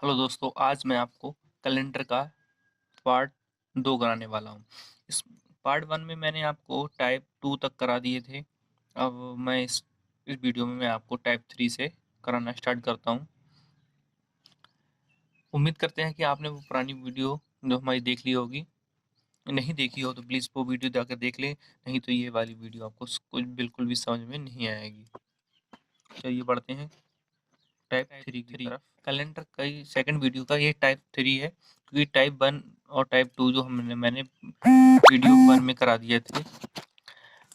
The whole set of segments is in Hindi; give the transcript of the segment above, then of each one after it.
हेलो दोस्तों, आज मैं आपको कैलेंडर का पार्ट 2 कराने वाला हूँ। इस पार्ट 1 में मैंने आपको टाइप 2 तक करा दिए थे। अब मैं इस वीडियो में मैं आपको टाइप 3 से कराना स्टार्ट करता हूँ। उम्मीद करते हैं कि आपने वो पुरानी वीडियो जो हमारी देख ली होगी। नहीं देखी हो तो प्लीज़ वो वीडियो जाकर देख लें, नहीं तो ये वाली वीडियो आपको कुछ बिल्कुल भी समझ में नहीं आएगी। चलिए बढ़ते हैं टाइप 3 की तरफ। कैलेंडर का ही सेकंड वीडियो का ये टाइप 3 है, क्योंकि टाइप 1 और टाइप 2 जो मैंने वीडियो 1 में करा दिए थे।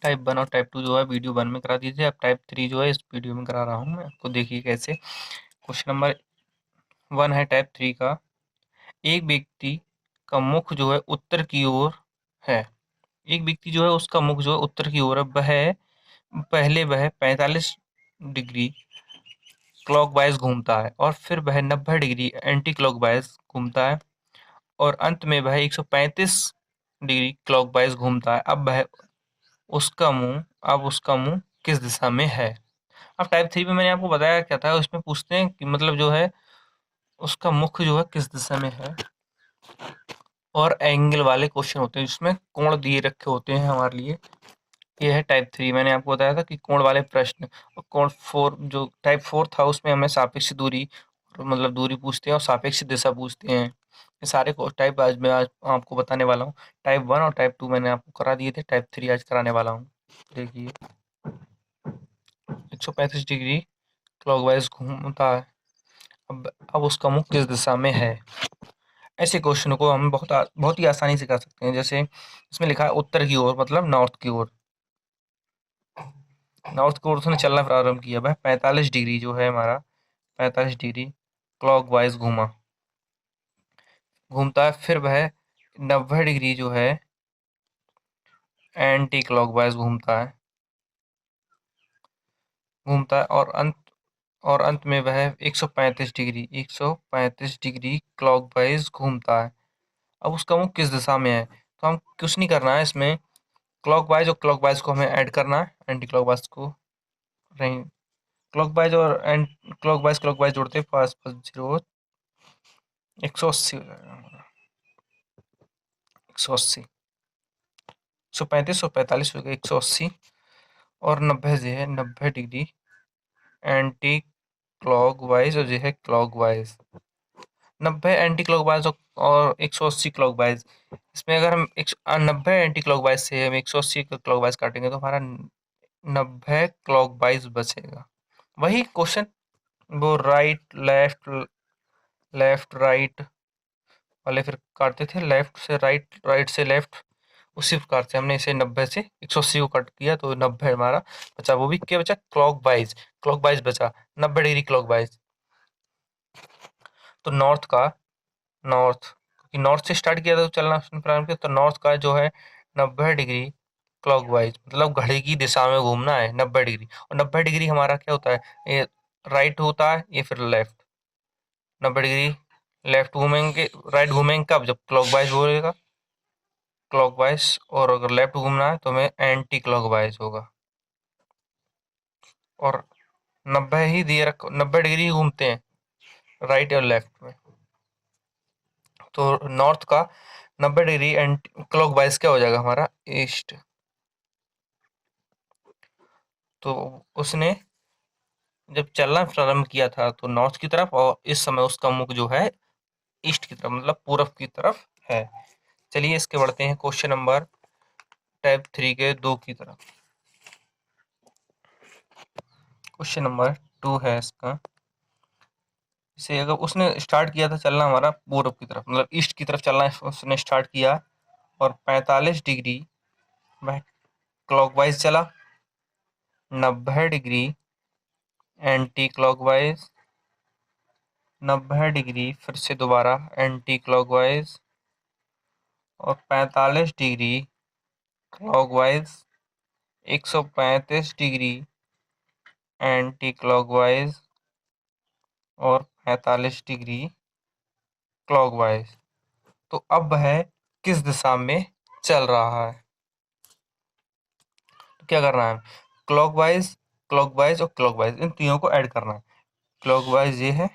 टाइप 1 और टाइप 2 जो है वीडियो 1 में करा दिए थे। अब टाइप 3 जो है इस वीडियो में करा रहा हूँ मैं आपको। देखिए कैसे। क्वेश्चन नंबर 1 है टाइप 3 का। एक व्यक्ति का मुख जो है उत्तर की ओर है। एक व्यक्ति जो है उसका मुख जो है उत्तर की ओर है। वह 45 डिग्री क्लॉकवाइज घूमता है और फिर वह 90 डिग्री एंटी क्लॉकवाइज घूमता है और अंत में वह 135 डिग्री क्लॉकवाइज घूमता है। अब उसका मुंह किस दिशा में है? अब टाइप 3 में मैंने आपको बताया क्या था, उसमें पूछते हैं कि मतलब जो है उसका मुख जो है किस दिशा में है, और एंगल वाले क्वेश्चन होते हैं जिसमें कोण दिए रखे होते हैं हमारे लिए। ये है टाइप 3। मैंने आपको बताया था कि कोण वाले प्रश्न। और कोण 4 जो टाइप 4 था उसमें हमें सापेक्ष दूरी मतलब दूरी पूछते हैं और सापेक्ष दिशा पूछते हैं। ये सारे टाइप आज आपको बताने वाला हूँ। टाइप 1 और टाइप 2 मैंने आपको करा दिए थे, टाइप 3 आज कराने वाला हूँ। देखिए 135 डिग्री क्लॉकवाइज घूमता है। अब उसका मुख किस दिशा में है? ऐसे क्वेश्चन को हम बहुत ही आसानी से कर सकते हैं। जैसे इसमें लिखा है उत्तर की ओर, मतलब नॉर्थ की ओर। नॉर्थ की ओर उसने चलना प्रारंभ किया। वह 45 डिग्री जो है हमारा 45 डिग्री क्लॉकवाइज घूमता है। फिर वह 90 डिग्री जो है एंटी क्लॉकवाइज घूमता है और अंत में वह 135 डिग्री क्लॉकवाइज घूमता है। अब उसका मुख किस दिशा में है? तो हम कुछ नहीं करना है इसमें। क्लॉकवाइज और क्लॉकवाइज को हमें ऐड करना है, एंटी क्लॉकवाइज को नहीं। क्लॉकवाइज और एंड क्लॉकवाइज जोड़ते हैं, 5 180 हो जाएगा हमारा। 180 135 145 हो गया 180 और 90 जो है 90 डिग्री एंटी क्लॉकवाइज और जो है क्लॉकवाइज। 90 एंटी क्लॉकवाइज और 180 क्लॉकवाइज। इसमें अगर हम 90 एंटी क्लॉकवाइज से हम 180 क्लॉकवाइज काटेंगे तो हमारा 90 क्लॉकवाइज बचेगा। वही क्वेश्चन वो राइट लेफ्ट लेफ्ट राइट वाले फिर काटते थे, लेफ्ट से राइट राइट से लेफ्ट। उसी प्रकार से हमने इसे 90 से 180 को कट किया तो 90 हमारा बचा। वो भी क्या बचा? क्लॉकवाइज। क्लॉकवाइज बचा 90 डिग्री क्लॉकवाइज। तो नॉर्थ क्योंकि नॉर्थ से स्टार्ट किया था तो चलना प्रारंभ किया, तो नॉर्थ का जो है 90 डिग्री क्लॉकवाइज, मतलब घड़ी की दिशा में घूमना है 90 डिग्री। और 90 डिग्री हमारा क्या होता है? ये राइट होता है, ये फिर लेफ्ट। 90 डिग्री लेफ्ट घूमेंगे, राइट घूमेंगे कब? जब क्लॉकवाइज बोलेगा क्लॉकवाइज, और अगर लेफ्ट घूमना है तो हमें एंटी क्लॉकवाइज होगा। और 90 ही दिए रखो, 90 डिग्री घूमते हैं राइट और लेफ्ट में। तो नॉर्थ का 90 डिग्री एंटी क्लॉकवाइज क्या हो जाएगा हमारा? ईस्ट। तो उसने जब चलना प्रारंभ किया था तो नॉर्थ की तरफ, और इस समय उसका मुख जो है ईस्ट की तरफ, मतलब पूरब की तरफ है। चलिए इसके बढ़ते हैं क्वेश्चन नंबर टाइप 3 के 2 की तरफ। क्वेश्चन नंबर 2 है इसका। इसे अगर उसने स्टार्ट किया था चलना हमारा पूरब की तरफ, मतलब ईस्ट की तरफ चलना उसने स्टार्ट किया, और 45 डिग्री वह क्लॉकवाइज चला, 90 डिग्री एंटी क्लॉकवाइज, 90 डिग्री फिर से दोबारा एंटी क्लॉकवाइज, और 45 degree clockwise, 135 degree anti clockwise, और 45 डिग्री क्लॉकवाइज। तो अब वह किस दिशा में चल रहा है? तो क्या करना है? क्लॉकवाइज, क्लॉकवाइज और क्लॉकवाइज, इन तीनों को ऐड करना है। क्लॉकवाइज ये है,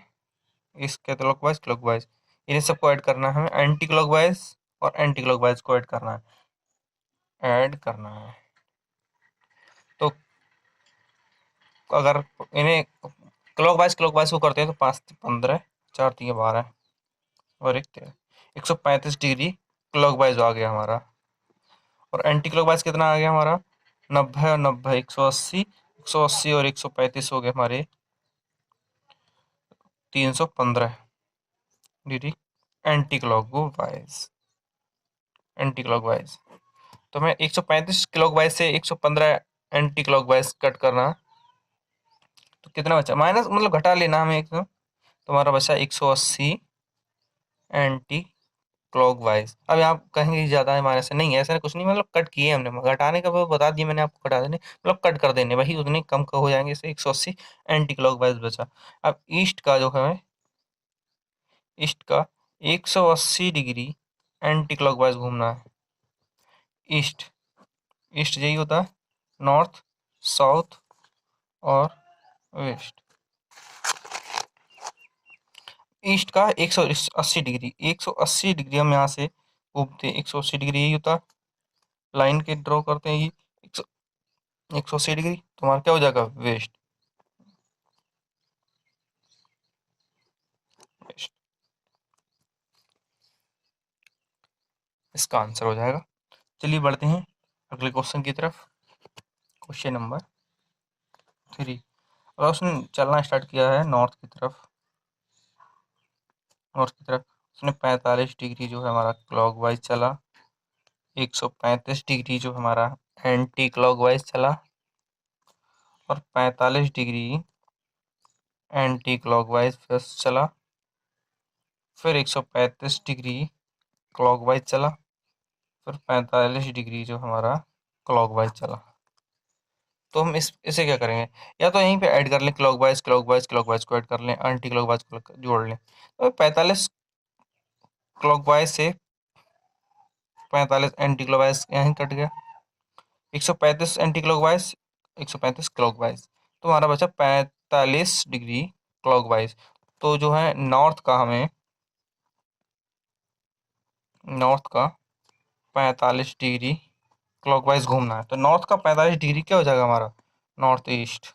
इसके क्लॉकवाइज क्लॉकवाइज, इन्हें सबको ऐड करना है हमें, एंटी क्लॉकवाइज और एंटी क्लॉकवाइज को ऐड करना है। तो अगर इन्हें क्लॉकवाइज क्लॉकवाइज को करते हैं तो 5 15, 4 3 12 और 1 13, 135 डिग्री क्लॉकवाइज आ गया हमारा। और एंटी क्लॉकवाइज कितना आ गया हमारा, 90 और 90, 180 और 135 हो गए हमारे 315 डिग्री एंटी क्लॉकवाइज। तो हमें 135 क्लॉकवाइज से 115 एंटी क्लॉकवाइज कट करना, तो कितना बचा, माइनस मतलब घटा लेना हमें एकदम, तो हमारा बचा 180 एंटी क्लॉकवाइज। अब आप कहेंगे ज़्यादा है माइनस से, नहीं ऐसा कुछ नहीं, मतलब कट किए हमने, घटाने का वो बता दिया मैंने आपको, घटा देने मतलब कट कर देने, वही उतने कम का हो जाएंगे, इससे 180 एंटी क्लॉकवाइज बचा। अब ईस्ट का जो है, ईस्ट का 180 डिग्री एंटी क्लॉकवाइज घूमना है। ईस्ट ईस्ट यही होता है, नॉर्थ, साउथ और वेस्ट। ईस्ट का 180 डिग्री, 180 डिग्री हम यहाँ से घूमते हैं, 180 डिग्री यही होता है, लाइन के ड्रॉ करते हैं ये 180 डिग्री, तो हमारा क्या हो जाएगा, वेस्ट। वेस्ट इसका आंसर हो जाएगा। चलिए बढ़ते हैं अगले क्वेश्चन की तरफ। Question number 3। और उसने चलना स्टार्ट किया है नॉर्थ की तरफ उसने 45 डिग्री जो है हमारा क्लॉकवाइज चला, 135 डिग्री जो हमारा एंटी क्लॉकवाइज चला, और 45 डिग्री एंटी क्लॉकवाइज फर्स्ट चला, फिर 135 डिग्री क्लॉकवाइज चला, फिर 45 डिग्री जो हमारा क्लॉकवाइज चला। तो हम इसे क्या करेंगे, या तो यहीं पे ऐड कर लें, क्लॉकवाइज क्लॉकवाइज क्लॉकवाइज को ऐड कर लें, एंटी क्लॉकवाइज को जोड़ लें, तो 45 क्लॉकवाइज से 45 एंटी क्लॉकवाइज यहीं कट गया, 135 एंटी क्लॉकवाइज, 135 क्लॉकवाइज, तो हमारा बचा 45 डिग्री क्लॉकवाइज। तो जो है नॉर्थ का 45 डिग्री क्लॉकवाइज घूमना है, तो नॉर्थ का 45 डिग्री क्या हो जाएगा हमारा, नॉर्थ ईस्ट।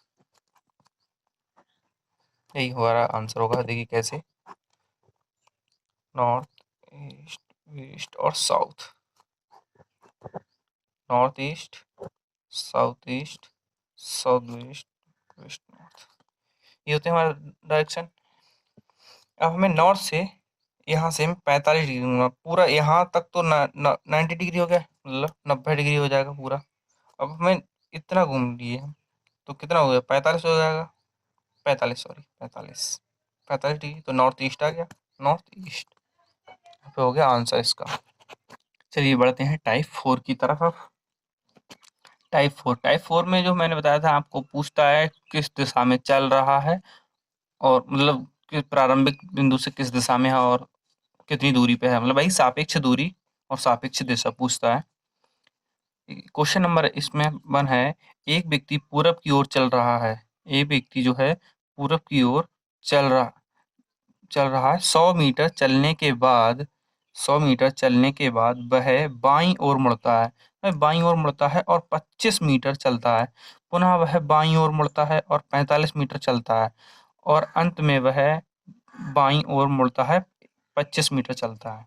यही हमारा आंसर होगा, देखिए कैसे, नॉर्थ ईस्ट, ईस्ट और south, north east, south east, south west, west north, ये होते हैं हमारे डायरेक्शन। अब हमें नॉर्थ से यहाँ से हम 45 डिग्री घूमना, पूरा यहाँ तक तो 90 डिग्री हो गया, मतलब 90 डिग्री हो जाएगा पूरा। अब हमें इतना घूम लिए हम, तो कितना हो गया, 45 हो जाएगा, 45 सॉरी 45 डिग्री, तो नॉर्थ ईस्ट आ गया, नॉर्थ ईस्ट पे हो गया आंसर इसका। चलिए बढ़ते हैं टाइप 4 की तरफ। अब टाइप 4 में जो मैंने बताया था आपको, पूछता है किस दिशा में चल रहा है, और मतलब कि प्रारंभिक बिंदु से किस दिशा में है और कितनी दूरी पे है, मतलब भाई सापेक्ष दूरी और सापेक्ष दिशा पूछता है। क्वेश्चन नंबर इसमें 1 है, एक व्यक्ति पूरब की ओर चल रहा है, एक व्यक्ति जो है पूरब की ओर चल रहा चल रहा है, 100 मीटर चलने के बाद 100 मीटर चलने के बाद वह बाईं ओर मुड़ता है, वह बाईं ओर मुड़ता है और 25 मीटर चलता है, पुनः वह बाईं ओर मुड़ता है और 45 मीटर चलता है, और अंत में वह बाईं ओर मुड़ता है, 25 मीटर चलता है।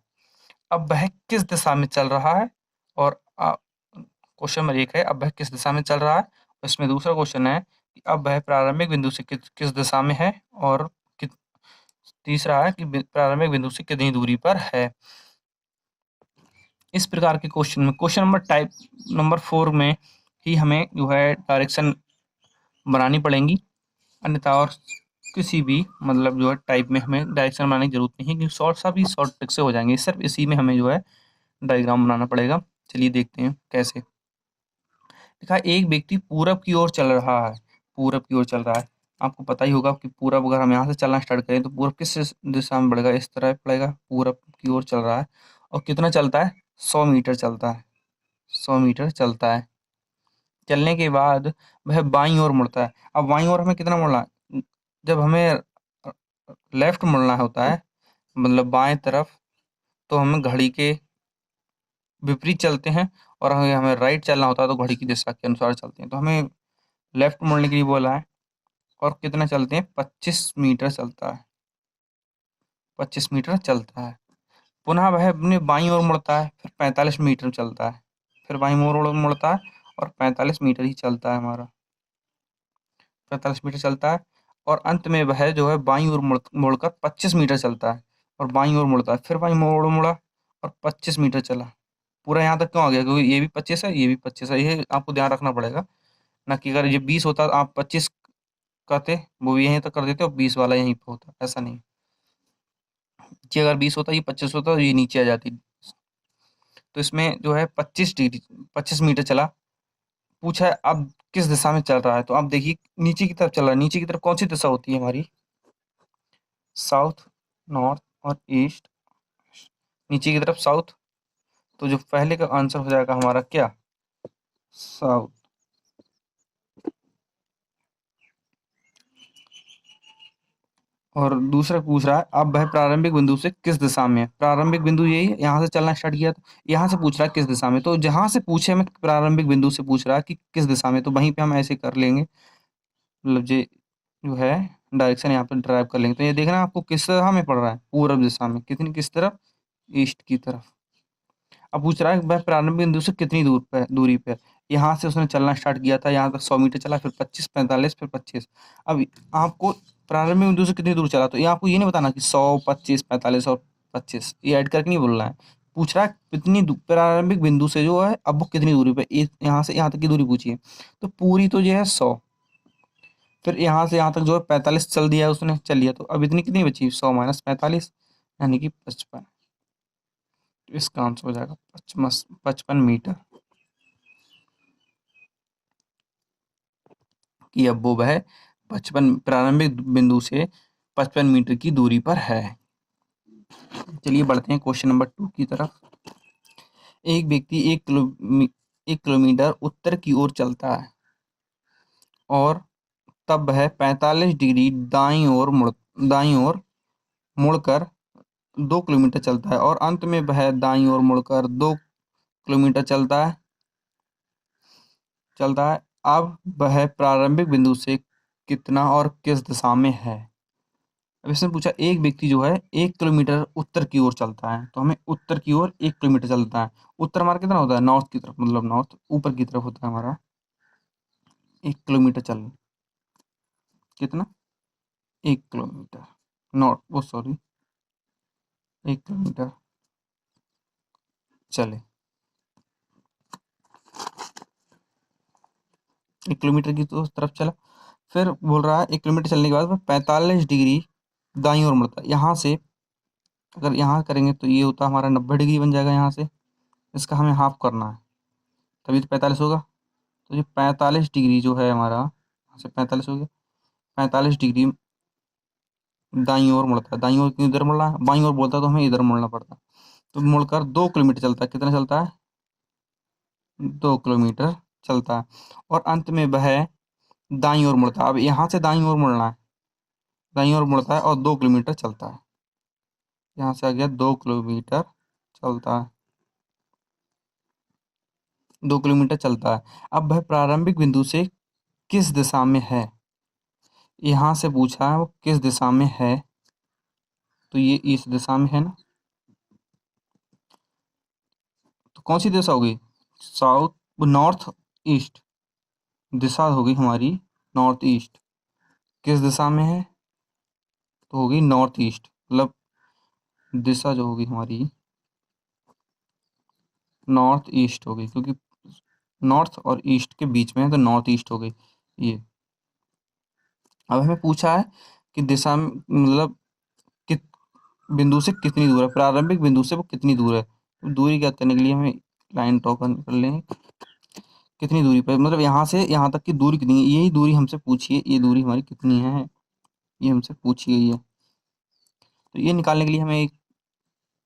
अब वह किस दिशा में चल रहा है, और क्वेश्चन नंबर 1 है, अब वह किस दिशा में चल रहा है। इसमें दूसरा क्वेश्चन है कि अब वह प्रारंभिक बिंदु से किस दिशा में है, और कित तीसरा है कि प्रारंभिक बिंदु से कितनी दूरी पर है। इस प्रकार के क्वेश्चन में, क्वेश्चन नंबर टाइप नंबर 4 में ही हमें जो है डायरेक्शन बनानी पड़ेंगी, अन्यथा और किसी भी मतलब जो है टाइप में हमें डायरेक्शन बनाने की जरूरत नहीं है, क्योंकि शॉर्ट ट्रिक से हो जाएंगे, सिर्फ इसी में हमें जो है डायग्राम बनाना पड़ेगा। चलिए देखते हैं कैसे। देखा, एक व्यक्ति पूरब की ओर चल रहा है, पूरब की ओर चल रहा है, आपको पता ही होगा कि पूरब अगर हम यहाँ से चलना स्टार्ट करें तो पूरब किस दिशा में बढ़ेगा, इस तरह पड़ेगा, पूरब की ओर चल रहा है, और कितना चलता है, 100 मीटर चलता है, 100 मीटर चलता है। चलने के बाद वह बाईं ओर मुड़ता है। अब बाईं ओर हमें कितना मुड़ना है, जब हमें लेफ्ट मुड़ना होता है, मतलब बाएं तरफ, तो हमें घड़ी के विपरीत चलते हैं, और हमें हमें राइट चलना होता है तो घड़ी की दिशा के अनुसार चलते हैं। तो हमें लेफ्ट मुड़ने के लिए बोला है, और कितना चलते हैं, 25 मीटर चलता है, 25 मीटर चलता है। पुनः वह अपने बाईं ओर मुड़ता है, फिर 45 मीटर चलता है, फिर बाईं ओर मुड़ता है, और 45 मीटर ही चलता है हमारा, 45 मीटर चलता है। और अंत में वह जो है बाईं ओर मुड़कर 25 मीटर चलता है, और बाईं ओर मुड़ता है, फिर बाईं ओर मुड़ा, और 25 मीटर चला। पूरा यहाँ तक क्यों आ गया, क्योंकि ये भी 25 है, ये भी 25 है, ये आपको ध्यान रखना पड़ेगा ना, कि अगर ये 20 होता आप 25 करते, वो भी यहीं तक कर देते, और 20 वाला यहीं पे होता, ऐसा नहीं। ये अगर 20 होता, ये 25 होता, तो ये नीचे आ जाती। तो इसमें जो है 25 डिग्री, 25 मीटर चला। पूछा है अब किस दिशा में चल रहा है, तो आप देखिए नीचे की तरफ चल रहा है। नीचे की तरफ कौन सी दिशा होती है हमारी, साउथ, नॉर्थ और ईस्ट। नीचे की तरफ साउथ, तो जो पहले का आंसर हो जाएगा हमारा क्या, साउथ। और दूसरा पूछ रहा है अब वह प्रारंभिक बिंदु से किस दिशा में है। प्रारंभिक बिंदु यही है, यहाँ से चलना स्टार्ट किया, तो यहाँ से पूछ रहा है किस दिशा में, तो जहाँ से पूछे हमें प्रारंभिक बिंदु से पूछ रहा है कि किस दिशा में, तो वहीं पे हम ऐसे कर लेंगे, मतलब ये जो है डायरेक्शन यहाँ पे ड्राइव कर लेंगे। तो ये देखना आपको किस दिशा में पड़ रहा है, पूर्व दिशा में, कितनी किस तरफ, ईस्ट की तरफ। अब पूछ रहा है वह प्रारंभिक बिंदु से कितनी दूरी पे है। यहाँ से उसने चलना स्टार्ट किया था, यहाँ तक 100 मीटर चला, फिर 25, 45, फिर 25। अब आपको प्रारंभिक बिंदु से कितनी दूर चला, तो ये आपको ये नहीं बताना कि 100, 25, 45 और 25, ये ऐड करके नहीं बोलना है। पूछ रहा है कितनी प्रारंभिक बिंदु से जो है अब वो कितनी दूरी पे, यहाँ से यहाँ तक की दूरी पूछी है, तो पूरी तो जो है 100, फिर यहाँ से यहाँ तक जो है 45 चल दिया है उसने, चल लिया, तो अब इतनी कितनी बची, 100 माइनस 45, यानी कि 55। इसका आंसर हो जाएगा 55 मीटर, कि अब वो वह 55 प्रारंभिक बिंदु से 55 मीटर की दूरी पर है। चलिए बढ़ते हैं क्वेश्चन नंबर 2 की तरफ। एक व्यक्ति 1 किलोमीटर उत्तर की ओर चलता है, और तब वह 45 डिग्री दाईं ओर मुड़कर 2 किलोमीटर चलता है, और अंत में वह दाईं ओर मुड़कर 2 किलोमीटर चलता है। अब वह प्रारंभिक बिंदु से कितना और किस दिशा में है। अब इसने पूछा एक व्यक्ति जो है 1 किलोमीटर उत्तर की ओर चलता है, तो हमें उत्तर की ओर 1 किलोमीटर चलता है। उत्तर हमारा कितना होता है, नॉर्थ की तरफ, मतलब नॉर्थ ऊपर की तरफ होता है हमारा। 1 किलोमीटर चल, कितना, 1 किलोमीटर, नॉर्थ, वो सॉरी, 1 किलोमीटर चले, 1 किलोमीटर की तो तरफ चला। फिर बोल रहा है 1 किलोमीटर चलने के बाद वह 45 डिग्री दाईं ओर मुड़ता है। यहाँ से अगर यहाँ करेंगे तो ये होता है हमारा 90 डिग्री बन जाएगा। यहाँ से इसका हमें हाफ करना है, तभी तो 45 होगा। तो ये 45 डिग्री जो है हमारा, यहाँ से 45 हो गया, 45 डिग्री दाईं ओर मुड़ता है। दाईं ओर क्यों इधर मुड़ रहा है, बाईं ओर बोलता है तो हमें इधर मुड़ना पड़ता है। तो मुड़कर 2 किलोमीटर चलता है, कितना चलता है, 2 किलोमीटर चलता है, और अंत में वह दाईं ओर मुड़ता है। अब यहाँ से दाईं ओर मुड़ना है, दाईं ओर मुड़ता है और 2 किलोमीटर चलता है। यहाँ से आ गया 2 किलोमीटर चलता है, 2 किलोमीटर चलता है। अब वह प्रारंभिक बिंदु से किस दिशा में है, यहाँ से पूछा है वो किस दिशा में है, तो ये इस दिशा में है ना। तो कौन सी दिशा होगी, साउथ, नॉर्थ ईस्ट, दिशा होगी हमारी नॉर्थ ईस्ट। किस दिशा में है, तो होगी नॉर्थ ईस्ट, मतलब दिशा जो होगी हमारी नॉर्थ ईस्ट होगी, क्योंकि नॉर्थ और ईस्ट के बीच में है, तो नॉर्थ ईस्ट हो गई ये। अब हमें पूछा है कि दिशा मतलब कित बिंदु से कितनी दूर है, प्रारंभिक बिंदु से वो कितनी दूर है। तो दूरी ज्ञात करने के लिए हमें लाइन ड्रॉ कर लेंगे, कितनी दूरी पर, मतलब यहाँ से यहाँ तक की दूरी कितनी है, यही दूरी हमसे पूछी है, ये दूरी हमारी कितनी है, ये हमसे पूछी गई है। तो ये निकालने के लिए हमें एक,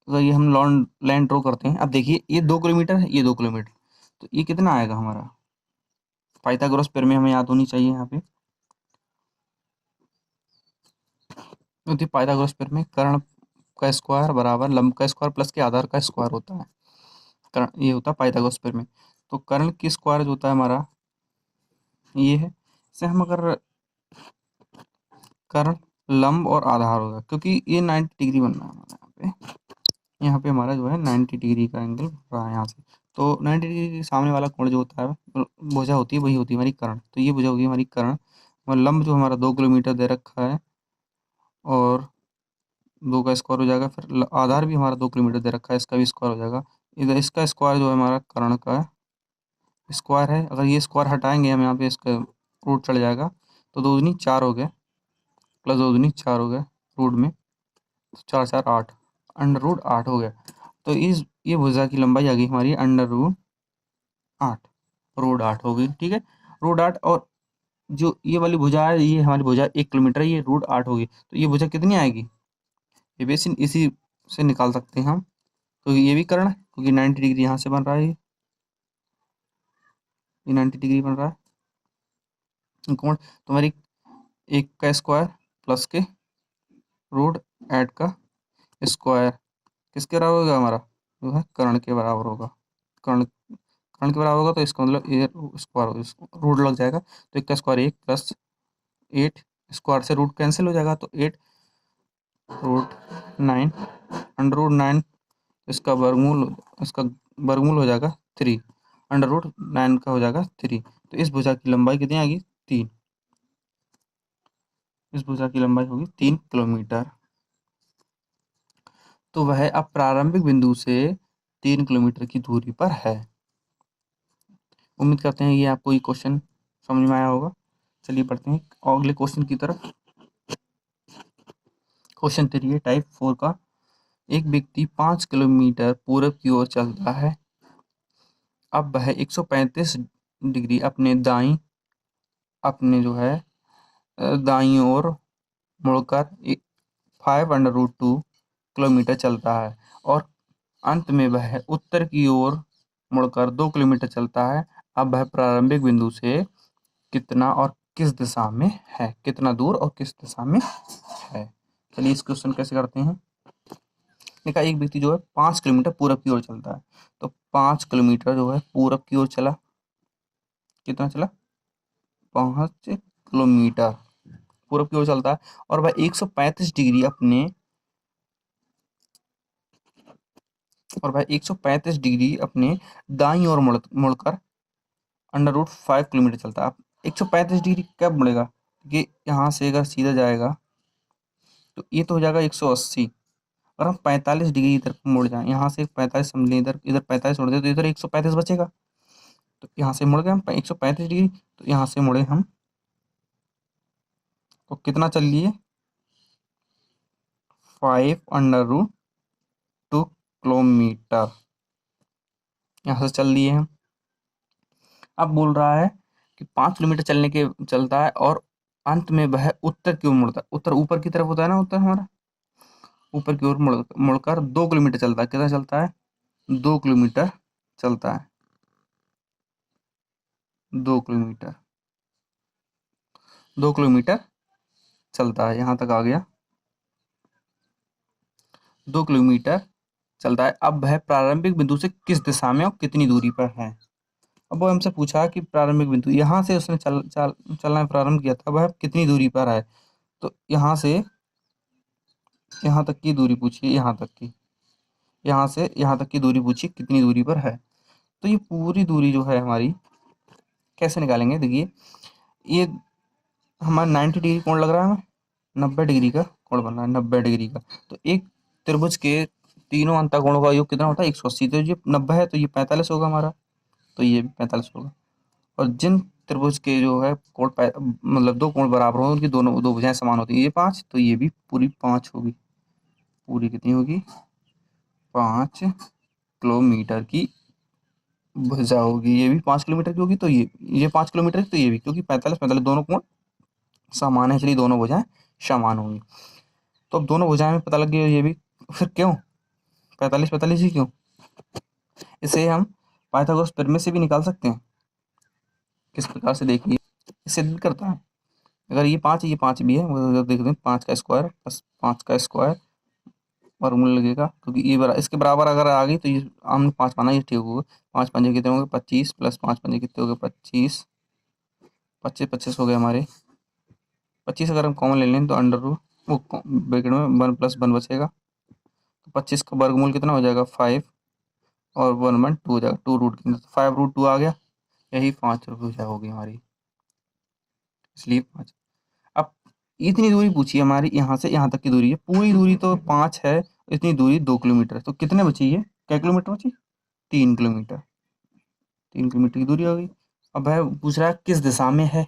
अगर ये हम लाइन ड्रॉ करते हैं, अब देखिए ये 2 किलोमीटर है, ये 2 किलोमीटर, तो ये कितना आएगा हमारा, पाइथागोरस प्रमेय हमें याद होनी चाहिए यहाँ पे। होती है पाइथागोरस थ्योरम में कर्ण का स्क्वायर बराबर लंब का स्क्वायर प्लस के आधार का स्क्वायर होता है। कर्ण ये होता है पाइथागोरस थ्योरम में। तो कर्ण की स्क्वायर जो होता है हमारा ये है। इसे हम अगर कर्ण लंब और आधार होगा, क्योंकि ये 90 डिग्री बन रहा है हमारा यहाँ पे हमारा जो है 90 डिग्री का एंगल बन रहा है यहाँ से। तो 90 डिग्री के सामने वाला कोण जो होता है भुजा होती है, वही होती है हमारी कर्ण। तो ये भुजा होगी हमारी कर्ण। और लंब जो हमारा 2 किलोमीटर दे रखा है और 2 का स्क्वायर हो जाएगा। फिर आधार भी हमारा 2 किलोमीटर दे रखा है, इसका भी स्क्वायर हो जाएगा। इधर इसका स्क्वायर जो है हमारा कर्ण का स्क्वायर है। अगर ये स्क्वायर हटाएंगे हम यहाँ पे, इसका रूट चढ़ जाएगा। तो 2 दूनी 4 हो गए, प्लस 2 दूनी 4 हो गए रूट में, तो 4 4 8, अंडर रूट 8 हो गया। तो इस ये भुजा की लंबाई आ गई हमारी अंडर रूट 8, रूट 8 हो गई। ठीक है, रूट 8। और जो ये वाली भुजा है, ये हमारी भुजा 1 किलोमीटर है, ये रूट 8 होगी। तो ये भुजा कितनी आएगी, ये भी इसी से निकाल सकते हैं हम। तो ये भी करना है, क्योंकि 90 डिग्री यहाँ से बन रहा है, ये 90 डिग्री बन रहा है कोण। तो हमारी 1 का स्क्वायर प्लस के रूट 8 का स्क्वायर किसके बराबर होगा, हमारा जो है कर्ण के बराबर होगा। कर्ण कर्ण के बराबर होगा, तो इसका मतलब ये स्क्वायर रूट लग जाएगा। तो 1 का स्क्वायर 1 प्लस 8, स्क्वायर से रूट कैंसिल हो जाएगा, तो 8 रूट 9 अंडर रूट 9, इसका वर्गमूल हो जाएगा 3, अंडर रूट 9 का हो जाएगा 3। तो इस भुजा की लंबाई कितनी आएगी, 3। इस भुजा की लंबाई होगी 3 किलोमीटर। तो वह अब प्रारंभिक बिंदु से 3 किलोमीटर की दूरी पर है। उम्मीद करते हैं ये आपको ये क्वेश्चन समझ में आया होगा। चलिए पढ़ते हैं अगले क्वेश्चन की तरफ। क्वेश्चन 3 है टाइप 4 का। एक व्यक्ति 5 किलोमीटर पूर्व की ओर चलता है। अब वह 135 डिग्री अपने जो है दाईं ओर मुड़कर 5√2 किलोमीटर चलता है, और अंत में वह उत्तर की ओर मुड़कर 2 किलोमीटर चलता है। अब वह प्रारंभिक बिंदु से कितना और किस दिशा में है, कितना दूर और किस दिशा में है। चलिए इस क्वेश्चन कैसे करते हैं। देखा, एक व्यक्ति जो है 5 किलोमीटर पूरब की ओर चलता है। तो 5 किलोमीटर जो है पूरब की ओर चला, कितना चला, 5 किलोमीटर पूरब की ओर चलता है। और वह 135 डिग्री अपने दाईं ओर मुड़कर √5 किलोमीटर चलता है। अब 135 डिग्री कब मुड़ेगा, ये यहाँ से अगर सीधा जाएगा तो ये तो हो जाएगा 180। अगर हम 45 डिग्री इधर मुड़ जाए, यहाँ से 45 समझ लें, इधर इधर 45 मुड़ दे तो इधर 135 बचेगा। तो यहाँ से मुड़ गए हम 135 डिग्री, तो यहाँ से मुड़े हम, तो कितना चल लिए, 5√2 किलोमीटर यहाँ से चल लिए हम। अब बोल रहा है कि 5 किलोमीटर चलता है, और अंत में वह उत्तर की ओर मुड़ता है। उत्तर ऊपर की तरफ होता है ना, उत्तर हमारा ऊपर की ओर मुड़कर 2 किलोमीटर चलता है। कितना चलता है, 2 किलोमीटर चलता है, 2 किलोमीटर 2 किलोमीटर चलता है, यहाँ तक आ गया, 2 किलोमीटर चलता है। अब वह प्रारंभिक बिंदु से किस दिशा में और कितनी दूरी पर है। अब वो हमसे पूछा कि प्रारंभिक बिंदु, यहाँ से उसने चलना प्रारंभ किया था, वह कितनी दूरी पर है। तो यहाँ से यहाँ तक की दूरी पूछिए, यहाँ से यहाँ तक की दूरी पूछिए कितनी दूरी पर है। तो ये पूरी दूरी जो है हमारी कैसे निकालेंगे, देखिए ये हमारा 90 डिग्री कोण लग रहा है हमें, 90 डिग्री का कोण बन रहा है, 90 डिग्री का। तो एक त्रिभुज के तीनों अंतःकोणों का योग कितना होता है, 180। तो ये 90 है, तो ये 45 होगा हमारा, तो ये भी 45 होगा। और जिन त्रिभुज के जो है कोण मतलब दो कोण बराबर हो, उनकी दोनों दो भुजाएं समान होती है, ये 5, तो ये भी पूरी 5 होगी। पूरी कितनी होगी, 5 किलोमीटर की भुजा होगी। ये भी 5 किलोमीटर की होगी, तो ये 5 किलोमीटर की, तो ये भी, क्योंकि 45 45 दोनों कोण समान है, इसलिए दोनों भुजाएं समान होंगी। तो अब दोनों भुजाएं में पता लग गया ये भी। फिर क्यों 45 45 ही क्यों, इसे हम पाइथागोरस प्रमेय से भी निकाल सकते हैं। किस प्रकार से, देखिए, इससे सिद्ध करता है। अगर ये 5 है, ये 5 भी है, वो देख दें, 5 का स्क्वायर प्लस 5 का स्क्वायर वर्गमूल लगेगा, क्योंकि ये इसके बराबर अगर आ गई तो ये हमने 5 माना, ये ठीक होगा। 5 पंजे कितने हो गए 25, प्लस 5 पंजे कितने हो गए 25, 25 25 हो गए हमारे। 25 अगर हम कॉमन ले लें तो अंडर रूट, वो ब्रैकेट में 1 प्लस 1 बचेगा, तो 25 का वर्गमूल कितना हो जाएगा 5, और 1/2 हो जाएगा, 2 रूट 5√2 आ गया, यही 5 रुपये होगी हमारी, इसलिए 5। अब इतनी दूरी पूछी है हमारी, यहाँ से यहाँ तक की दूरी है, पूरी दूरी तो 5 है, इतनी दूरी 2 किलोमीटर है, तो कितने बची है, क्या किलोमीटर बची, 3 किलोमीटर, 3 किलोमीटर की दूरी होगी। अब है पूछ रहा है किस दिशा में है,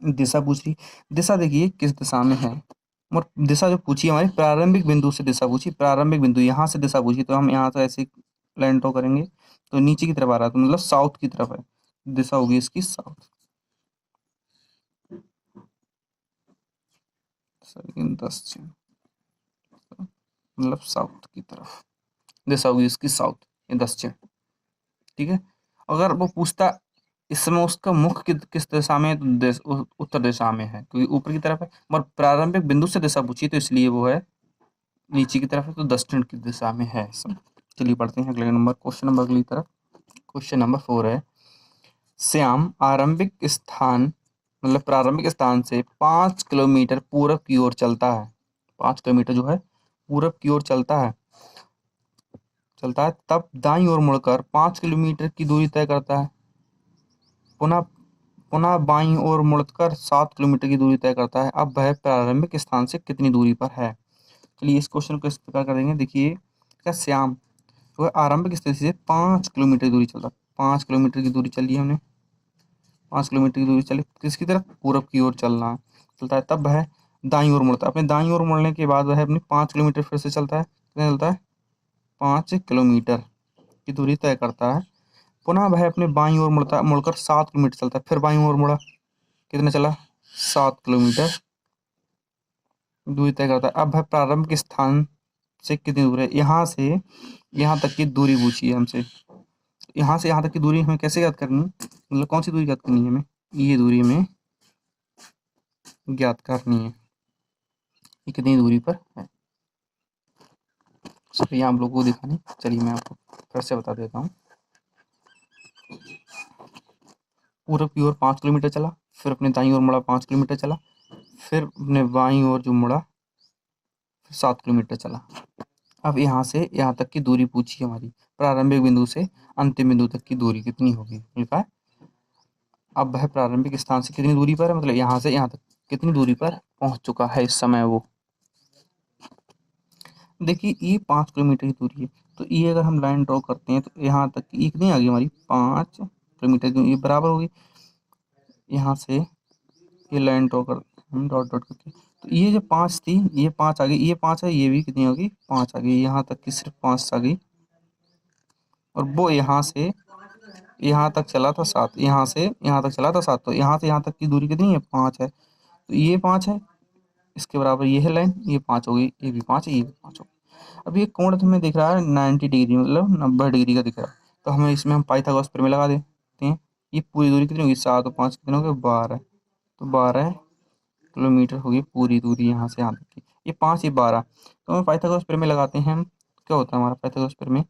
दिशा पूछ रही, दिशा देखिए किस दिशा में है, और दिशा जो पूछी हमारी प्रारंभिक बिंदु से दिशा पूछी, प्रारंभिक बिंदु यहाँ से दिशा पूछी, तो हम यहाँ से ऐसे लाइन ड्रॉ करेंगे, तो नीचे की तरफ आ रहा है, तो मतलब साउथ की तरफ है, दिशा होगी इसकी साउथ, दक्षिण, मतलब साउथ की तरफ, दिशा होगी इसकी साउथ, ये दक्षिण, ठीक है। अगर वो पूछता इस समय उसका मुख किस दिशा में है, तो उत्तर दिशा में है, क्योंकि ऊपर की तरफ है, और प्रारंभिक बिंदु से दिशा पूछी, तो इसलिए वो है नीचे की तरफ है, तो दक्षिण की दिशा में है इस समय। चलिए पढ़ते हैं अगले नंबर, क्वेश्चन नंबर अगली तरफ। क्वेश्चन नंबर 4 है, श्याम आरंभिक स्थान, मतलब प्रारंभिक स्थान से 5 किलोमीटर पूरब की ओर चलता है, 5 किलोमीटर जो है पूरब की ओर चलता है, तब दाईं ओर मुड़कर 5 किलोमीटर की दूरी तय करता है, पुनः पुनः बाईं ओर मुड़कर 7 किलोमीटर की दूरी तय करता है। अब वह प्रारंभिक स्थान से कितनी दूरी पर है। चलिए इस क्वेश्चन को इस प्रकार करेंगे, देखिए क्या श्याम जो है आरंभिक स्थिति से 5 किलोमीटर दूरी चलता है, 5 किलोमीटर की दूरी चली हमने, 5 किलोमीटर की दूरी चली, किसकी तरफ, पूरब की ओर चलना है, चलता है, तब वह दाईं ओर मुड़ता है, अपने दाईं ओर मुड़ने के बाद वह अपनी 5 किलोमीटर फिर से चलता है, कितना चलता है 5 किलोमीटर की दूरी तय करता है, पुनः वह अपने बाईं ओर मुड़कर 7 किलोमीटर चलता है, फिर बाईं ओर मुड़ा, कितना चला 7 किलोमीटर दूरी तय करता है। अब वह प्रारंभिक स्थान से कितनी दूर है, यहाँ से यहाँ तक की दूरी पूछी है हमसे, यहाँ से यहाँ तक की दूरी हमें कैसे ज्ञात करनी है, मतलब कौन सी दूरी ज्ञात करनी है हमें, ये दूरी हमें ज्ञात करनी है, ये कितनी दूरी पर है, सब यहाँ आप लोगों को दिखानी। चलिए मैं आपको फिर से बता देता हूँ, पूरब की ओर 5 किलोमीटर चला, फिर अपने दाईं ओर मुड़ा 5 किलोमीटर चला, फिर अपने बाईं ओर जो मुड़ा 7 किलोमीटर चला। अब यहाँ से यहाँ तक की दूरी पूछी हमारी, प्रारंभिक बिंदु से अंतिम बिंदु तक की दूरी कितनी होगी, लिखा है। अब वह प्रारंभिक स्थान से कितनी दूरी पर है, मतलब यहाँ से यहाँ तक कितनी दूरी पर पहुंच चुका है इस समय वो। देखिए ये 5 किलोमीटर की दूरी है, तो ये अगर हम लाइन ड्रॉ करते हैं तो यहाँ तक ये कितनी आ गई हमारी 5 किलोमीटर की, ये बराबर होगी, यहाँ से ये लाइन ड्रॉ कर हम डॉट डॉट करके, तो ये जो 5 थी ये 5 आ गई, ये 5 है, ये भी कितनी होगी 5 आ गई, यहाँ तक की सिर्फ 5 आ गई, और वो यहाँ से यहाँ तक चला था 7, यहाँ से यहाँ तक चला था 7, तो यहाँ से यहाँ तक की दूरी कितनी है 5 है, तो ये 5 है, इसके बराबर ये है लाइन, ये 5 हो गई, ये भी 5 है, ये भी 5 हो गई। अब ये कोण हमें दिख रहा है 90 डिग्री, मतलब 90 डिग्री का दिख रहा है, तो हमें इसमें हम पाइथागोरस प्रमेय लगा देते हैं। ये पूरी दूरी कितनी होगी 7 और 5 कितने हो गए 12, तो 12 किलोमीटर होगी पूरी दूरी यहाँ से यहाँ तक की, ये 5 ये 12, तो हम पाइथागोरस प्रमेय लगाते हैं हम, क्या होता है हमारा पाइथागोरस प्रमेय,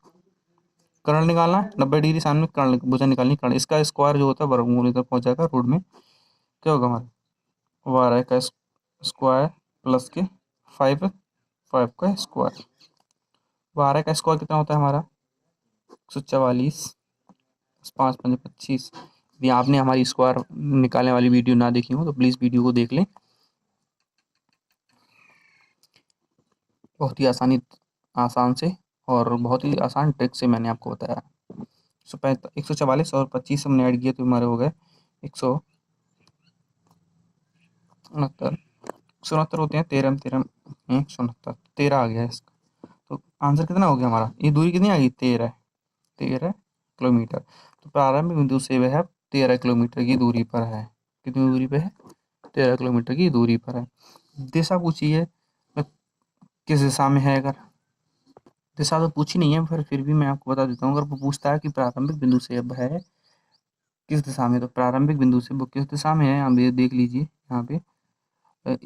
कर्ण निकालना, 90 डिग्री सामने कर्ण भुजा निकालनी, कर्ण इसका स्क्वायर जो होता है वर्गमूल इधर पहुंच जाएगा रूट में, क्या होगा हमारा 12 का स्क्वायर प्लस के 5 का स्क्वायर, 12 का स्क्वायर कितना होता है हमारा 144, 5×5 = 25। यदि आपने हमारी स्क्वायर निकालने वाली वीडियो ना देखी हो तो प्लीज़ वीडियो को देख लें, बहुत ही आसान से और बहुत ही आसान ट्रिक से मैंने आपको बताया। 144 और 25 हमने ऐड किया तो हमारे हो गए 169, 169 होते हैं, 13 में 13 169, 13 आ गया है इसका, तो आंसर कितना हो गया हमारा, ये दूरी कितनी आ गई 13 किलोमीटर, तो प्रारंभिक बिंदु से वह 13 किलोमीटर की दूरी पर है, कितनी दूरी पे है 13 किलोमीटर की दूरी पर है। दिशा पूछी है किस दिशा में है, अगर दिशा तो पूछी नहीं है, फिर भी मैं आपको बता देता हूँ, अगर वो पूछता है कि प्रारंभिक बिंदु से अब है किस दिशा में, तो प्रारंभिक बिंदु से वो किस दिशा में है, यहाँ पे देख लीजिए, यहाँ पे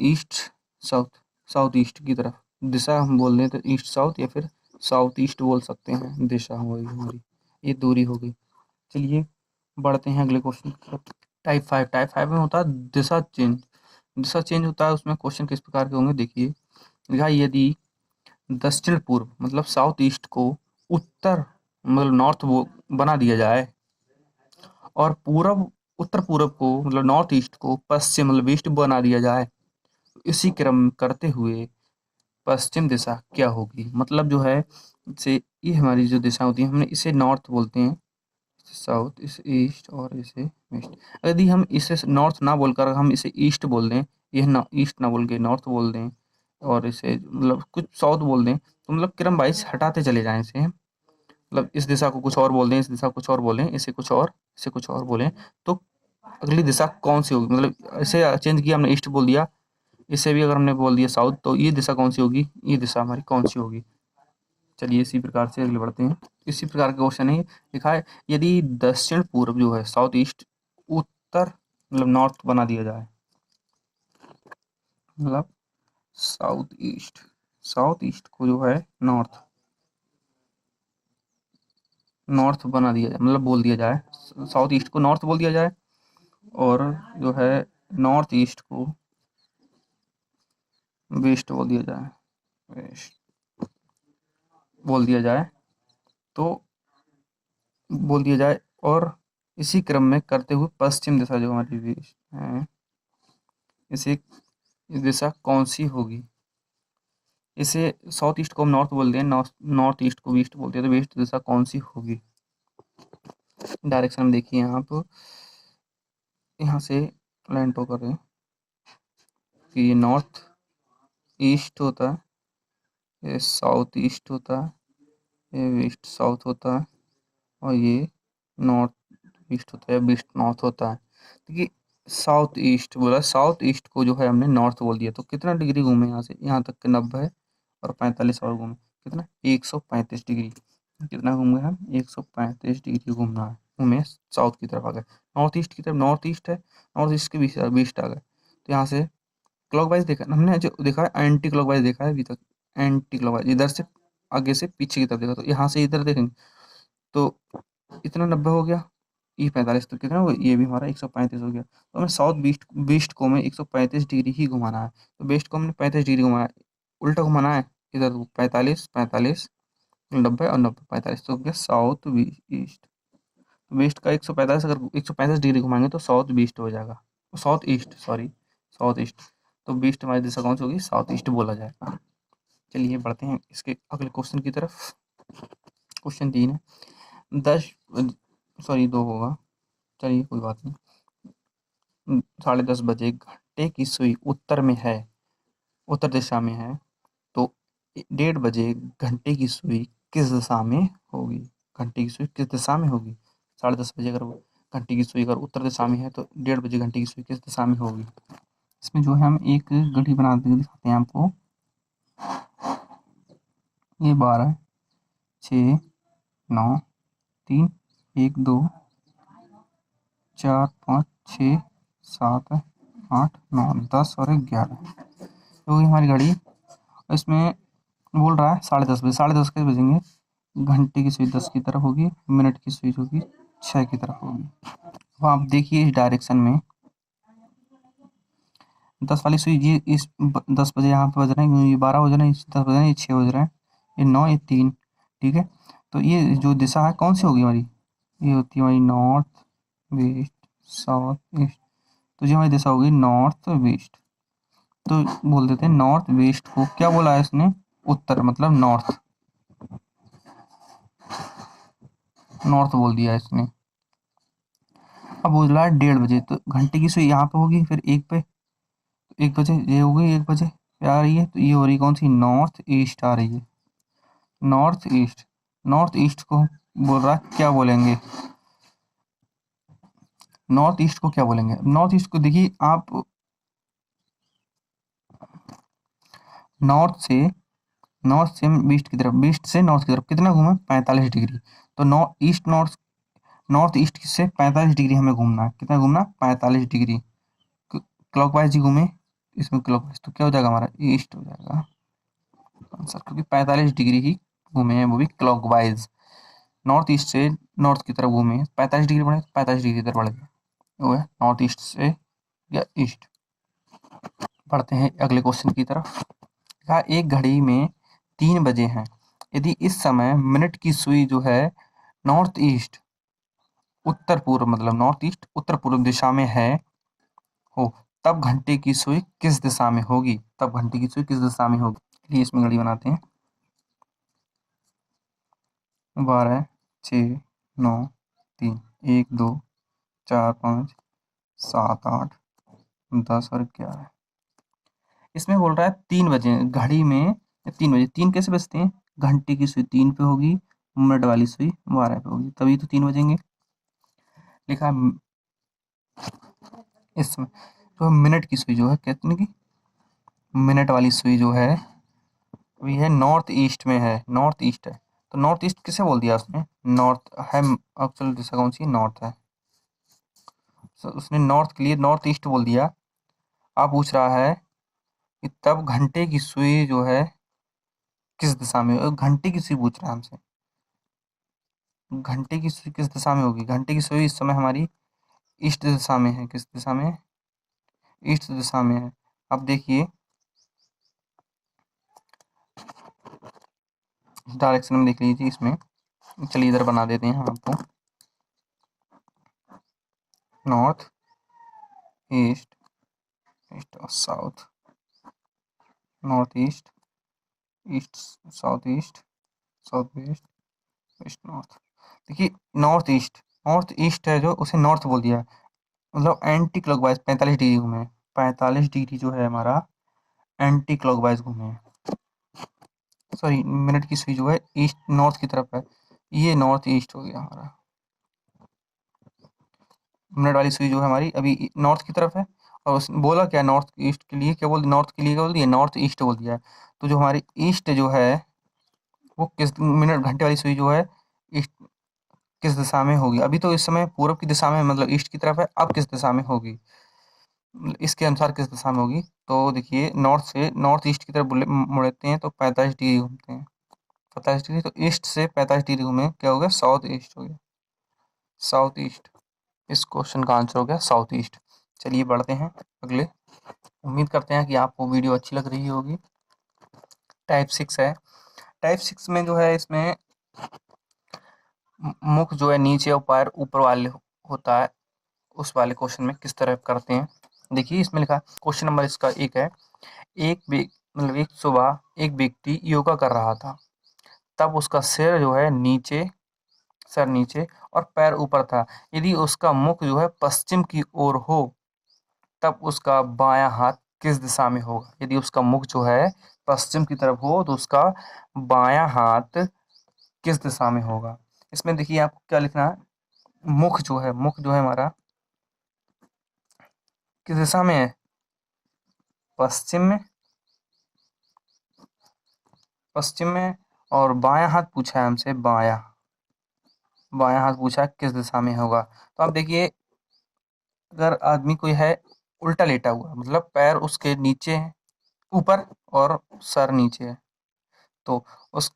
ईस्ट साउथ, साउथ ईस्ट की तरफ दिशा हम बोल दें तो ईस्ट साउथ या फिर साउथ ईस्ट बोल सकते हैं, दिशा हुई हमारी, ये दूरी हो गई। चलिए बढ़ते हैं अगले क्वेश्चन की तरफ। टाइप 5 में होता है दिशा चेंज। दिशा चेंज होता है, उसमें क्वेश्चन किस प्रकार के होंगे देखिए। लिखा है यदि दक्षिण पूर्व मतलब साउथ ईस्ट को उत्तर मतलब नॉर्थ वो बना दिया जाए, और पूर्व उत्तर पूर्व को मतलब नॉर्थ ईस्ट को पश्चिम मतलब ईस्ट बना दिया जाए, तो इसी क्रम करते हुए पश्चिम दिशा क्या होगी। मतलब जो है से ये हमारी जो दिशा होती है, हमने इसे नॉर्थ बोलते हैं, साउथ, इसे ईस्ट और इसे वेस्ट। यदि हम इसे नॉर्थ ना बोलकर हम इसे ईस्ट बोल दें, यह ना ईस्ट ना बोल के नॉर्थ बोल दें, और इसे मतलब कुछ साउथ बोल दें, तो मतलब क्रम वाइज हटाते चले जाएं इसे, मतलब इस दिशा को कुछ और बोल दें, इस दिशा को कुछ और बोलें, इसे कुछ और बोलें, तो अगली दिशा कौन सी होगी। मतलब इसे चेंज किया हमने, ईस्ट बोल दिया, इसे भी अगर हमने बोल दिया साउथ, तो ये दिशा कौन सी होगी, ये दिशा हमारी कौन सी होगी। चलिए इसी प्रकार से अगले बढ़ते हैं। इसी प्रकार का क्वेश्चन है, लिखा है यदि दक्षिण पूर्व जो है साउथ ईस्ट उत्तर मतलब नॉर्थ बना दिया जाए, मतलब साउथ ईस्ट को जो है नॉर्थ नॉर्थ बना दिया जाए, मतलब बोल दिया जाए, साउथ ईस्ट को नॉर्थ बोल दिया जाए, और जो है नॉर्थ ईस्ट को वेस्ट बोल दिया जाए, वेस्ट बोल दिया जाए, तो बोल दिया जाए, और इसी क्रम में करते हुए पश्चिम दिशा जो हमारी वेस्ट है, इसे दिशा कौन सी होगी। इसे साउथ ईस्ट को हम नॉर्थ बोलते हैं, नॉर्थ ईस्ट को वेस्ट बोलते हैं, तो वेस्ट दिशा कौन सी होगी। डायरेक्शन में देखिए आप, यहाँ से लाइन ड्रॉ कर रहे हैं कि ये नॉर्थ ईस्ट होता है, ये साउथ ईस्ट होता है, ये वेस्ट साउथ होता है, और ये नॉर्थ ईस्ट होता है, वेस्ट नॉर्थ होता है। देखिए साउथ ईस्ट बोला, साउथ ईस्ट को जो है हमने नॉर्थ बोल दिया, तो कितना डिग्री घूमे यहाँ से यहाँ तक के 90 और 45 और घूमे, कितना 135 डिग्री, कितना घूम गए हम 135 डिग्री घूमना है, घूमे साउथ की तरफ आ गए। नॉर्थ ईस्ट की तरफ, नॉर्थ ईस्ट है, नॉर्थ ईस्ट के बीच ईस्ट आ गए, तो यहाँ से क्लॉकवाइज देखा हमने, जो देखा है एंटी क्लॉकवाइज देखा है अभी तक, एंटी क्लॉकवाइज इधर से आगे से पीछे की तरफ देखा, तो यहाँ से इधर देखेंगे तो इतना 90 हो गया, ई 45, तो कितना हो, ये भी हमारा 135 हो गया। तो हमें साउथ वेस्ट वेस्ट को हमें 135 डिग्री ही घुमाना है, तो वेस्ट को हमने 35 डिग्री घुमाया, उल्टा घुमाना है इधर 45 45 90 और 90 45, तो हो गया साउथ ईस्ट। वेस्ट का 145 अगर 135 डिग्री घुमाएंगे तो साउथ वेस्ट हो जाएगा, south east sorry, south east, तो वेस्ट हमारी दिशा कौन सी होगी, साउथ ईस्ट बोला जाएगा। चलिए बढ़ते हैं इसके अगले क्वेश्चन की तरफ। क्वेश्चन 3 है 10 सॉरी 2 होगा, चलिए कोई बात नहीं। 10:30 बजे घंटे की सुई उत्तर में है, उत्तर दिशा में है, तो 1:30 बजे घंटे की सुई किस दिशा में होगी, घंटे की सुई किस दिशा में होगी। 10:30 बजे अगर घंटे की सुई अगर उत्तर दिशा में है, तो 1:30 बजे घंटे की सुई किस दिशा में होगी। इसमें जो है हम एक घड़ी बना के दिखाते हैं आपको। ये 12 6 9 3 1 2 4 5 6 7 8 9 10 और 11, तो हमारी घड़ी, इसमें बोल रहा है 10:30 बजे, 10:30 कैसे बजेंगे, घंटे की सुई 10 की तरफ होगी, मिनट की सुई होगी 6 की तरफ होगी। अब आप देखिए इस डायरेक्शन में 10 वाली सुई, ये इस 10 बजे यहाँ पे बज रहे हैं, ये 12 बज रहे हैं, 10 बज रहे हैं, ये 6 बज रहे हैं, ये 9 ये 3, ठीक है। तो ये जो दिशा है कौन सी होगी हमारी, ये होती है हमारी नॉर्थ वेस्ट साउथ ईस्ट, तो जो हमारी दिशा होगी नॉर्थ वेस्ट, तो बोल देते हैं नॉर्थ वेस्ट को क्या बोला है इसने, उत्तर मतलब नॉर्थ, नॉर्थ बोल दिया है इसने। अब बोला 1:30 बजे, तो घंटे की सुई यहाँ पे होगी, फिर 1 बजे ये हो गई, 1 बजे आ रही है, तो ये हो रही कौन सी, नॉर्थ ईस्ट आ रही है, नॉर्थ ईस्ट। नॉर्थ ईस्ट को बोल रहा है क्या बोलेंगे, नॉर्थ ईस्ट को क्या बोलेंगे। नॉर्थ ईस्ट को देखिए आप, नॉर्थ से वेस्ट की तरफ, वेस्ट से नॉर्थ की तरफ कितना घूमे 45 डिग्री, तो north east north north east से 45 डिग्री हमें घूमना है। कितना घूमना? 45 डिग्री क्लॉकवाइज ही घूमे, इसमें क्लॉकवाइज, तो क्या हो जाएगा हमारा? ईस्ट हो जाएगा आंसर, क्योंकि 45 डिग्री ही घूमे हैं, वो भी क्लॉकवाइज। नॉर्थ ईस्ट से नॉर्थ की तरफ घूमे, 45 डिग्री बढ़े, 45 डिग्री इधर बढ़ गया, वो है नॉर्थ ईस्ट से या ईस्ट। बढ़ते हैं अगले क्वेश्चन की तरफ। कहा एक घड़ी में 3 बजे हैं, यदि इस समय मिनट की सुई जो है नॉर्थ ईस्ट उत्तर पूर्व, मतलब नॉर्थ ईस्ट उत्तर पूर्व दिशा में है हो, तब घंटे की सुई किस दिशा में होगी? तब घंटे की सुई किस दिशा में होगी? चलिए इसमें घड़ी बनाते हैं। 12, 6, 9, 3, 1, 2, 4, 5, 7, 8, 10 और 11। इसमें बोल रहा है 3 बजे घड़ी में, 3 बजे, 3 कैसे बजते हैं? घंटे की सुई 3 पे होगी, मिनट वाली सुई 12 पे होगी, तभी तो 3 बजेंगे। लिखा है इसमें जो मिनट की सुई जो है, कहते हैं कि मिनट वाली सुई जो है अभी है नॉर्थ ईस्ट में है, नॉर्थ ईस्ट है, तो नॉर्थ ईस्ट किसे बोल दिया उसने? नॉर्थ है, एक्चुअल दिशा कौन सी? नॉर्थ है, तो उसने नॉर्थ के लिए नॉर्थ ईस्ट बोल दिया। अब पूछ रहा है कि तब घंटे की सुई जो है किस दिशा में? घंटे की सुई पूछ रहा है हमसे, घंटे की सुई किस दिशा में होगी? घंटे की सुई इस समय हमारी ईस्ट दिशा में है। किस दिशा में? ईस्ट दिशा में है। अब देखिए डायरेक्शन में देख लीजिए इसमें, चलिए इधर बना देते हैं आपको, नॉर्थ ईस्ट, ईस्ट और south, north east, east south east, south west, west north. देखिए नॉर्थ ईस्ट है जो, उसे नॉर्थ बोल दिया, मतलब एंटी क्लॉकवाइज 45 डिग्री घूमे, 45 डिग्री जो है हमारा एंटी क्लॉकवाइज घूमे। सॉरी, मिनट की सुई जो है ईस्ट नॉर्थ की तरफ है, ये नॉर्थ ईस्ट हो गया हमारा। मिनट वाली सुई जो है हमारी अभी नॉर्थ की तरफ है, और उसने बोला क्या? नॉर्थ ईस्ट के लिए क्या बोल, नॉर्थ के लिए क्या बोल दिया? नॉर्थ ईस्ट बोल दिया है। तो जो हमारी ईस्ट जो है वो किस मिनट, घंटे वाली सुई जो है ईस्ट किस दिशा में होगी? अभी तो इस समय पूर्व की दिशा में, मतलब ईस्ट की तरफ है, अब किस दिशा में होगी? इसके अनुसार किस दिशा में होगी? तो देखिए नॉर्थ से नॉर्थ ईस्ट की तरफ मुड़ते हैं तो 45 डिग्री घूमते हैं, 45 डिग्री, तो ईस्ट से 45 डिग्री घूमे, क्या हो गया? साउथ ईस्ट हो गया, साउथ ईस्ट। इस क्वेश्चन का आंसर हो गया साउथ ईस्ट। चलिए बढ़ते हैं अगले। उम्मीद करते हैं कि आपको वीडियो अच्छी लग रही होगी। टाइप 6 है। टाइप 6 में जो है इसमें मुख जो है नीचे और पैर ऊपर वाले होता है, उस वाले क्वेश्चन में किस तरह करते हैं? देखिए इसमें लिखा क्वेश्चन नंबर इसका 1 है। मतलब एक सुबह एक व्यक्ति योगा कर रहा था, तब उसका सिर जो है नीचे, सर नीचे और पैर ऊपर था। यदि उसका मुख जो है पश्चिम की ओर हो, तब उसका बायां हाथ किस दिशा में होगा? यदि उसका मुख जो है पश्चिम की तरफ हो तो उसका बायां हाथ किस दिशा में होगा? इसमें देखिए आपको क्या लिखना है, मुख जो है हमारा किस दिशा में है? पश्चिम में, पश्चिम में। और बायां हाथ पूछा है हमसे, बायां हाथ पूछा है किस दिशा में होगा? तो आप देखिए, अगर आदमी कोई है उल्टा लेटा हुआ, मतलब पैर उसके नीचे है ऊपर और सर नीचे है, तो उस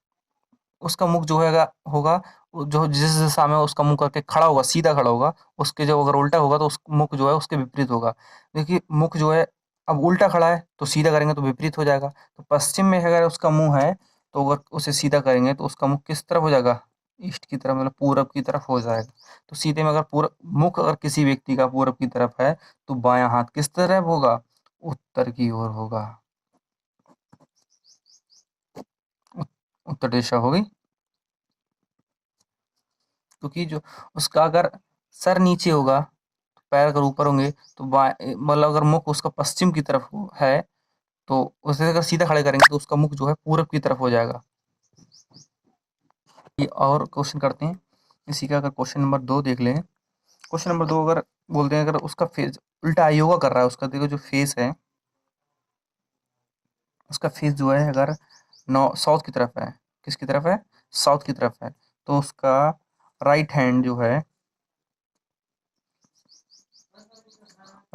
उसका मुख जो है होगा, जो जिस दिशा में उसका मुंह करके खड़ा होगा, सीधा खड़ा होगा, उसके जो अगर उल्टा होगा तो उस मुख जो है उसके विपरीत होगा। देखिए मुख जो है अब उल्टा खड़ा है तो सीधा करेंगे तो विपरीत हो जाएगा। तो पश्चिम में अगर उसका मुंह है तो अगर उसे सीधा करेंगे तो उसका मुख किस तरफ हो जाएगा? ईस्ट की तरफ, मतलब पूरब की तरफ हो जाएगा। तो सीधे में अगर पूरब मुख अगर किसी व्यक्ति का पूरब की तरफ है तो बायां हाथ किस तरफ होगा? उत्तर की ओर होगा। उत्तर दिशा होगी, क्योंकि जो उसका अगर सर नीचे होगा, पैर अगर ऊपर होंगे, तो मतलब अगर मुख उसका पश्चिम की तरफ है तो उसे अगर सीधा खड़े करेंगे तो उसका मुख जो है पूरब की तरफ हो जाएगा। ये और क्वेश्चन करते हैं इसी का। अगर क्वेश्चन नंबर 2 देख लें, क्वेश्चन नंबर 2 अगर बोलते हैं, अगर उसका फेस उल्टा योगा कर रहा है, उसका देखो जो फेस है, उसका फेस जो है अगर साउथ की तरफ है, किसकी तरफ है? साउथ की तरफ है, तो उसका राइट हैंड जो है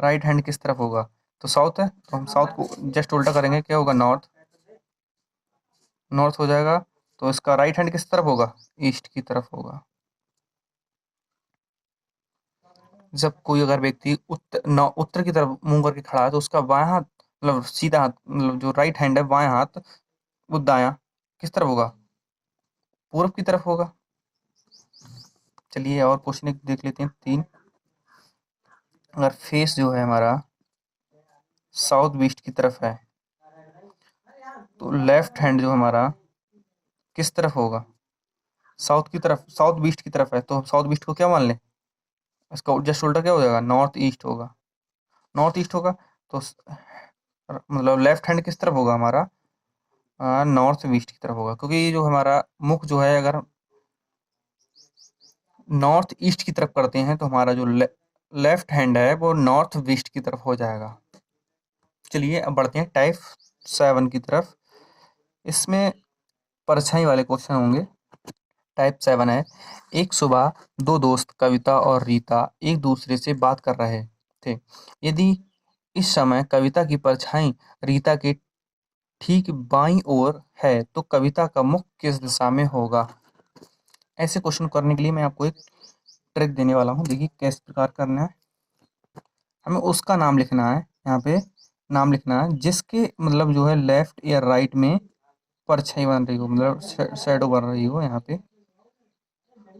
राइट हैंड किस तरफ होगा? तो साउथ है, तो हम साउथ को जस्ट उल्टा करेंगे, क्या होगा? नॉर्थ। नॉर्थ हो जाएगा, तो इसका राइट हैंड किस तरफ होगा? ईस्ट की तरफ होगा। जब कोई अगर व्यक्ति उत्तर की तरफ मुंह करके खड़ा है, तो उसका बायां हाथ, मतलब सीधा हाथ, मतलब जो राइट हैंड है, बायां हाथ, वो दायां किस तरफ होगा? पूर्व की तरफ होगा। चलिए और क्वेश्चन देख लेते हैं 3। अगर फेस जो है हमारा साउथ वेस्ट की तरफ है, तो लेफ्ट हैंड जो हमारा किस तरफ होगा? साउथ की तरफ, साउथ वेस्ट की तरफ है, तो साउथ वेस्ट को क्या मान लें? इसका जस्ट उल्टा क्या हो जाएगा? नॉर्थ ईस्ट होगा। नॉर्थ ईस्ट होगा, तो मतलब लेफ्ट हैंड किस तरफ होगा हमारा? नॉर्थ वेस्ट की तरफ होगा, क्योंकि ये जो हमारा मुख जो है, अगर नॉर्थ ईस्ट की तरफ करते हैं, तो हमारा जो लेफ्ट हैंड है वो नॉर्थ वेस्ट की तरफ हो जाएगा। चलिए अब बढ़ते हैं टाइप 7 की तरफ। इसमें परछाई वाले क्वेश्चन होंगे। टाइप 7 है, एक सुबह दो दोस्त कविता और रीता एक दूसरे से बात कर रहे थे। यदि इस समय कविता की परछाई रीता के ठीक बाईं ओर है, तो कविता का मुख किस दिशा में होगा? ऐसे क्वेश्चन करने के लिए मैं आपको एक ट्रिक देने वाला हूँ। देखिए किस प्रकार करना है। हमें उसका नाम लिखना है, यहाँ पे नाम लिखना है जिसके मतलब जो है लेफ्ट या राइट में परछाई बन रही हो, मतलब शैडो बन रही हो। यहाँ पे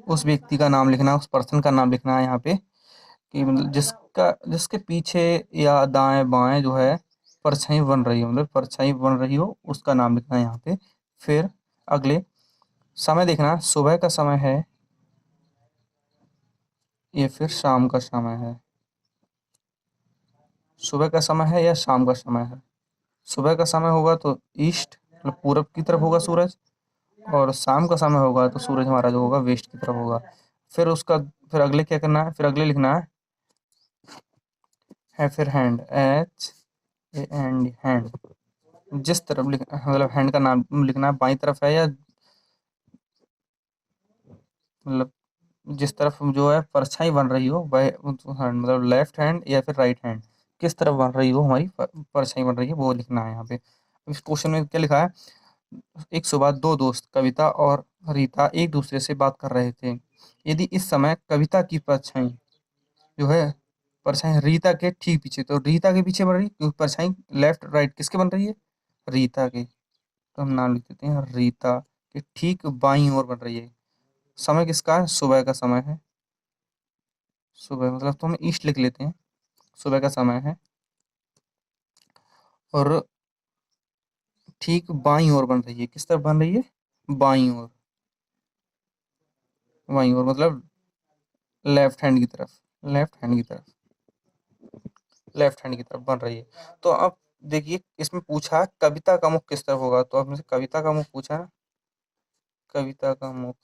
उस व्यक्ति का नाम लिखना है, उस पर्सन का नाम लिखना है यहाँ पे, कि मतलब जिसके पीछे या दाएं बाएं जो है परछाई बन रही हो, मतलब परछाई बन रही हो, उसका नाम लिखना है यहाँ पे। फिर अगले समय देखना, सुबह का समय है या फिर शाम का समय है। सुबह का समय है या शाम का समय है? सुबह का समय होगा तो ईस्ट, मतलब पूरब की तरफ होगा सूरज, और शाम का समय होगा तो सूरज हमारा जो होगा वेस्ट की तरफ होगा। फिर उसका फिर अगले क्या करना है? फिर अगले लिखना है फिर hand, H A and hand. जिस तरफ मतलब हैंड का नाम लिखना है, बाई तरफ है या मतलब जिस तरफ जो है परछाई बन रही हो वह हैंड, मतलब लेफ्ट हैंड या फिर राइट हैंड, किस तरफ बन रही हो हमारी परछाई बन रही है, वो लिखना है यहाँ पे। इस क्वेश्चन में क्या लिखा है? एक सुबह दो दोस्त कविता और रीता एक दूसरे से बात कर रहे थे। यदि इस समय कविता की परछाई जो है, परछाई रीता के ठीक पीछे, तो रीता के पीछे बन रही है, क्योंकि परछाई लेफ्ट राइट किसके बन रही है? रीता के। तो हम नाम लिख देते हैं रीता के ठीक बाईं ओर बन रही है। समय किसका है? सुबह का समय है। सुबह मतलब तो हम ईस्ट लिख लेते हैं, सुबह का समय है। और ठीक बाईं ओर बन रही है, किस तरफ बन रही है? बाईं ओर। बाईं ओर मतलब लेफ्ट हैंड की तरफ, लेफ्ट हैंड की तरफ, लेफ्ट हैंड की तरफ बन रही है। तो अब देखिए इसमें पूछा कविता का मुख किस तरफ होगा, तो अब मुझसे कविता का मुख पूछा है। कविता का मुख,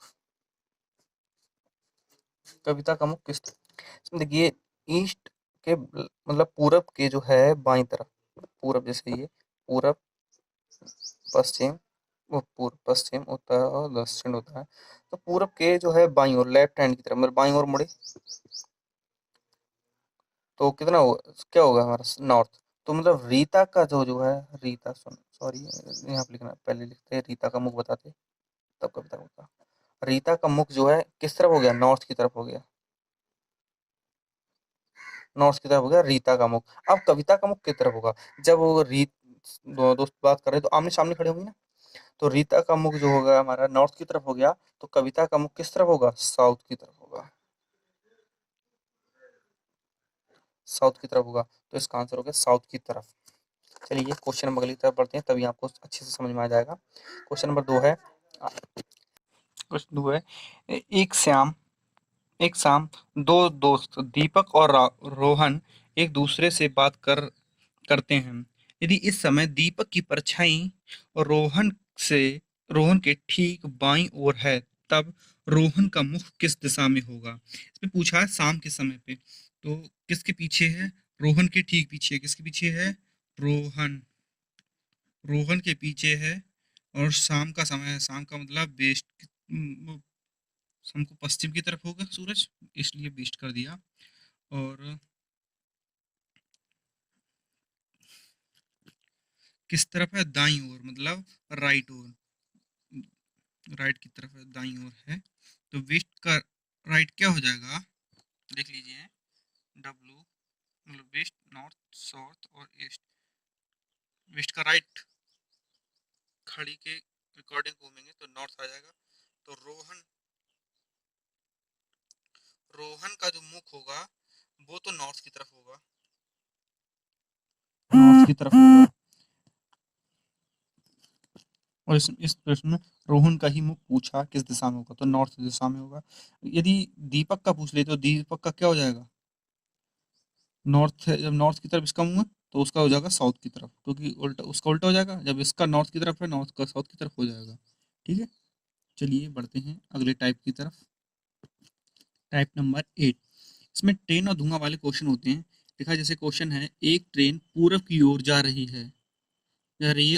कविता का मुख किस तरफ? इसमें देखिए ईस्ट के मतलब पूरब के जो है बाईं तरफ, पूरब जैसे ये पूरब, पश्चिम, वो पूर्व पश्चिम उत्तर और दक्षिण होता है। तो पूरब के जो है बाईं ओर, लेफ्ट हैंड की तरफ, मतलब बाईं ओर मुड़े, तो कितना होगा, क्या होगा हमारा? नॉर्थ। तो मतलब रीता का जो है, रीता सुन सॉरी, यहाँ पे लिखना, पहले लिखते हैं रीता का मुख बताते, तब कविता का होता। रीता का मुख जो है किस तरफ हो गया? नॉर्थ की तरफ हो गया। नॉर्थ की तरफ हो गया रीता का मुख। अब कविता का मुख किस तरफ होगा? जब वो रीत दो दोस्त बात कर रहे हैं तो आमने सामने खड़े होंगे ना, तो रीता का मुख जो होगा हमारा नॉर्थ की तरफ हो गया, तो कविता का मुख किस तरफ होगा? साउथ की तरफ होगा। साउथ की तरफ होगा, तो इसका आंसर हो गया साउथ की तरफ। चलिए क्वेश्चन नंबर अगली तरफ बढ़ते हैं, तभी आपको अच्छे से समझ में आ जाएगा। क्वेश्चन नंबर 2 है, क्वेश्चन 2 है, एक श्याम एक शाम दो दोस्त दीपक और रोहन एक दूसरे से बात करते हैं। यदि इस समय दीपक की परछाई और से रोहन के ठीक बाईं ओर है, तब रोहन का मुख किस दिशा में होगा? इसमें पूछा है शाम के समय पे, तो किसके पीछे है? रोहन के ठीक पीछे। किसके पीछे है? रोहन। रोहन के पीछे है, और शाम का समय है, शाम का मतलब वेस्ट, शाम को पश्चिम की तरफ होगा सूरज, इसलिए वेस्ट कर दिया। और किस तरफ है? दाईं ओर, मतलब राइट ओर, राइट की तरफ है, दाईं ओर है। तो वेस्ट का राइट क्या हो जाएगा, देख लीजिए, डब्लू मतलब वेस्ट, नॉर्थ, साउथ और ईस्ट। वेस्ट का राइट घड़ी के अकॉर्डिंग घूमेंगे तो नॉर्थ आ जाएगा। तो रोहन, रोहन का जो मुख होगा वो तो नॉर्थ की तरफ होगा, नॉर्थ की तरफ होगा। और इस प्रश्न में रोहन का ही मुख पूछा किस दिशा में होगा, तो नॉर्थ दिशा में होगा। यदि दीपक का पूछ ले तो दीपक का क्या हो जाएगा, नॉर्थ है, जब नॉर्थ की तरफ इसका मुंह है तो उसका हो जाएगा साउथ की तरफ, क्योंकि उल्टा, उसका उल्टा हो जाएगा, जब इसका नॉर्थ की तरफ है नॉर्थ का साउथ की तरफ हो जाएगा। ठीक है, चलिए बढ़ते हैं अगले टाइप की तरफ। टाइप नंबर 8, इसमें ट्रेन और धुआं वाले क्वेश्चन होते हैं। देखा, जैसे क्वेश्चन है, एक ट्रेन पूरब की ओर जा रही है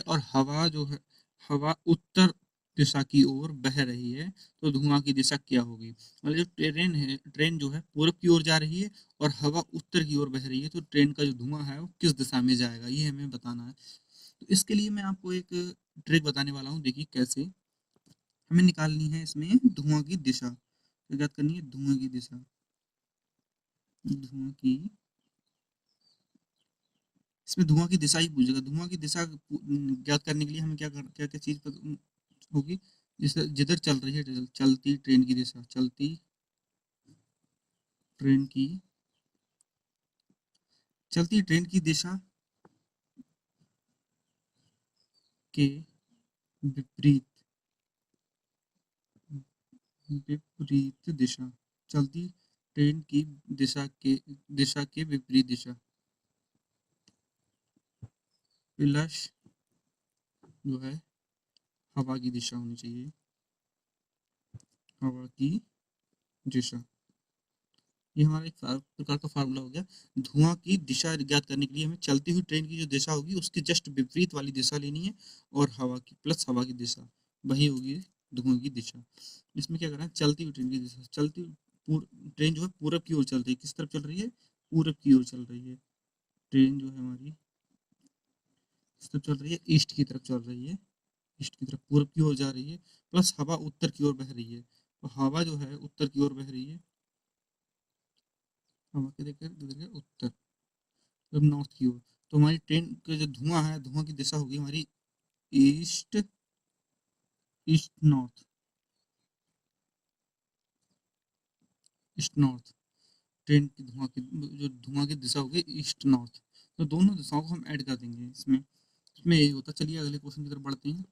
और हवा जो है, हवा उत्तर दिशा की ओर बह रही है, तो धुआं की दिशा क्या होगी? मतलब जो ट्रेन है, ट्रेन जो है पूरब की ओर जा रही है और हवा उत्तर की ओर बह रही है, तो ट्रेन का जो धुआं है वो किस दिशा में जाएगा, ये हमें बताना है। तो इसके लिए मैं आपको एक ट्रिक बताने वाला हूँ, देखिए कैसे हमें निकालनी है इसमें धुआं की दिशा। तो ज्ञात करनी है धुआं की दिशा, धुआं की, इसमें धुआं की दिशा ही पूछेगा। धुआं की दिशा ज्ञात करने के लिए हमें क्या क्या चीज होगी, जिससे जिधर चल रही है चलती ट्रेन की दिशा, चलती ट्रेन की, चलती ट्रेन की दिशा के विपरीत, विपरीत दिशा, चलती ट्रेन की दिशा के विपरीत दिशा, प्लस जो है हवा की दिशा होनी चाहिए, हवा की दिशा। ये हमारा एक प्रकार का फार्मूला हो गया। धुआं की दिशा ज्ञात करने के लिए हमें चलती हुई ट्रेन की जो दिशा होगी उसकी जस्ट विपरीत वाली दिशा लेनी है, और हवा की प्लस हवा की दिशा, वही होगी धुआं की दिशा। इसमें क्या करना है, चलती हुई ट्रेन की दिशा, ट्रेन जो है पूरब की ओर चल रही है, किस तरफ चल रही है, पूरब की ओर चल रही है। ट्रेन जो है हमारी किस तरफ चल रही है, ईस्ट की तरफ चल रही है, ईस्ट की तरफ पूरब की ओर जा रही है, प्लस हवा उत्तर की ओर बह रही है। तो हवा जो है उत्तर की ओर बह रही है, हवा के देखिए उत्तर, जब नॉर्थ की ओर, तो हमारी ट्रेन का जो धुआं है, धुआं की दिशा होगी हमारी east, east north, east north. Train की धुआं की जो धुआं की दिशा होगी ईस्ट नॉर्थ। तो दोनों दिशाओं को हम ऐड कर देंगे इसमें, इसमें यही होता। चलिए अगले क्वेश्चन की तरफ बढ़ते हैं।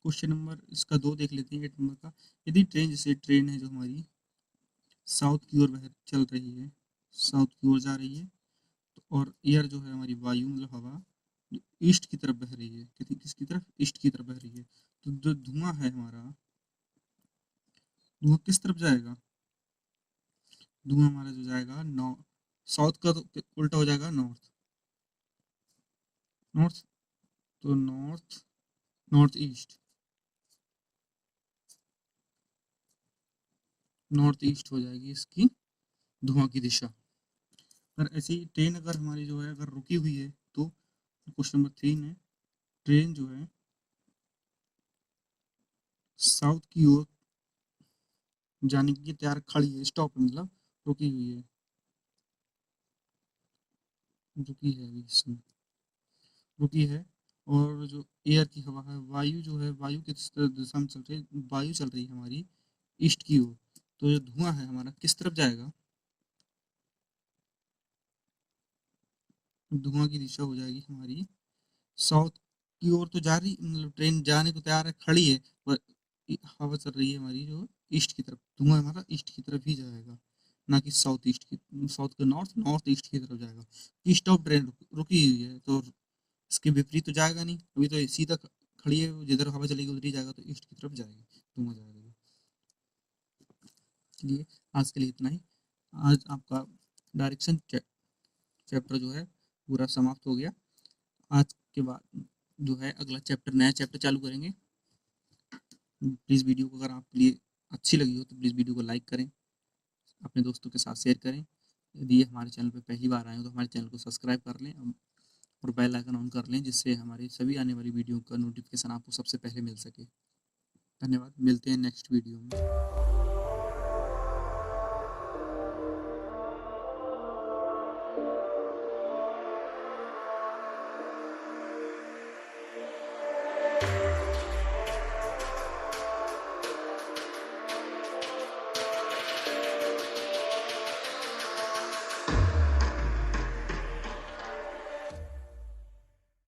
क्वेश्चन नंबर इसका 2 देख लेते हैं, 8 नंबर का। यदि ट्रेन, जैसे ट्रेन है जो हमारी साउथ की ओर चल रही है, साउथ की ओर जा रही है, तो और एयर जो है हमारी वायु मतलब हवा ईस्ट की तरफ बह रही है, किसकी तरफ, ईस्ट की तरफ बह रही है। तो जो धुआं है हमारा, धुआं किस तरफ जाएगा, धुआं हमारा जो जाएगा नॉर्थ, साउथ का तो उल्टा हो जाएगा नॉर्थ, नॉर्थ, तो north, north east, north east हो जाएगी इसकी धुआं की दिशा। अगर ऐसी ट्रेन अगर हमारी जो है अगर रुकी हुई है, तो क्वेश्चन नंबर 3 है, ट्रेन जो है साउथ की ओर जाने के लिए तैयार खड़ी है, स्टॉप मतलब रुकी हुई है, रुकी है अभी इस समय, रुकी है। और जो एयर की हवा है, वायु जो है, वायु किस दिशा में चल रही है, वायु चल रही है हमारी ईस्ट की ओर। तो जो धुआं है हमारा किस तरफ जाएगा, धुआं की दिशा हो जाएगी हमारी साउथ की ओर। तो जा रही मतलब ट्रेन जाने को तैयार है, खड़ी है, पर हवा चल रही है हमारी जो ईस्ट की तरफ, धुआं हमारा ईस्ट की तरफ ही जाएगा, ना कि साउथ ईस्ट की, साउथ का नॉर्थ, नॉर्थ ईस्ट की तरफ जाएगा। स्टॉप ट्रेन रुकी हुई है, तो इसके विपरीत तो जाएगा नहीं, अभी तो सीधा खड़ी है, जिधर हवा चलेगी उधर ही जाएगा, तो ईस्ट की तरफ जाएगी, धुआं जाएगा। चलिए आज के लिए इतना ही। आज आपका डायरेक्शन चैप्टर जो है पूरा समाप्त हो गया। आज के बाद जो है अगला चैप्टर, नया चैप्टर चालू करेंगे। प्लीज़ वीडियो को अगर आपके लिए अच्छी लगी हो तो प्लीज़ वीडियो को लाइक करें, अपने दोस्तों के साथ शेयर करें। यदि ये हमारे चैनल पर पहली बार आए हो तो हमारे चैनल को सब्सक्राइब कर लें और बेल आइकन ऑन कर लें, जिससे हमारी सभी आने वाली वीडियो का नोटिफिकेशन आपको सबसे पहले मिल सके। धन्यवाद, मिलते हैं नेक्स्ट वीडियो में।